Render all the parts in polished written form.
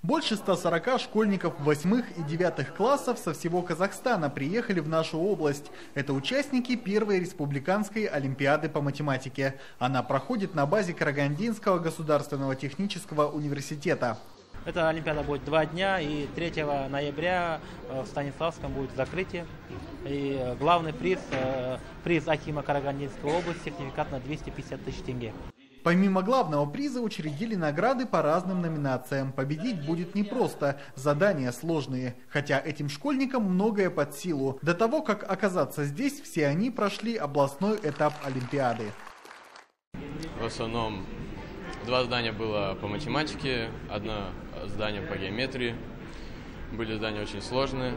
Больше 140 школьников 8 и 9 классов со всего Казахстана приехали в нашу область. Это участники первой республиканской олимпиады по математике. Она проходит на базе Карагандинского государственного технического университета. Эта олимпиада будет 2 дня, и 3 ноября в Станиславском будет закрытие. И главный приз, приз Акима Карагандинской области, сертификат на 250 тысяч тенге. Помимо главного приза учредили награды по разным номинациям. Победить будет непросто, задания сложные. Хотя этим школьникам многое под силу. До того, как оказаться здесь, все они прошли областной этап олимпиады. В основном 2 задания было по математике, 1 задание по геометрии. Были задания очень сложные,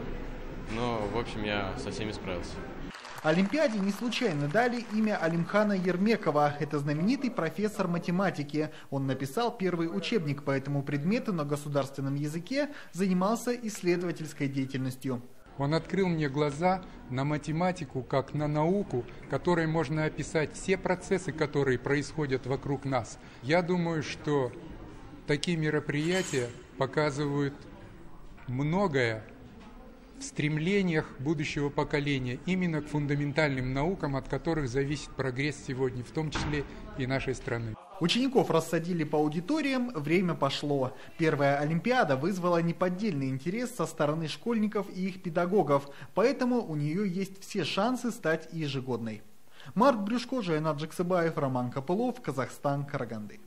но в общем я со всеми справился. Олимпиаде не случайно дали имя Алимхана Ермекова. Это знаменитый профессор математики. Он написал первый учебник по этому предмету на государственном языке, занимался исследовательской деятельностью. Он открыл мне глаза на математику как на науку, которой можно описать все процессы, которые происходят вокруг нас. Я думаю, что такие мероприятия показывают многое в стремлениях будущего поколения именно к фундаментальным наукам, от которых зависит прогресс сегодня, в том числе и нашей страны. Учеников рассадили по аудиториям, время пошло. Первая олимпиада вызвала неподдельный интерес со стороны школьников и их педагогов, поэтому у нее есть все шансы стать ежегодной. Марк Брюшко, Жайнат Жаксыбаев, Роман Копылов, Казахстан, Караганды.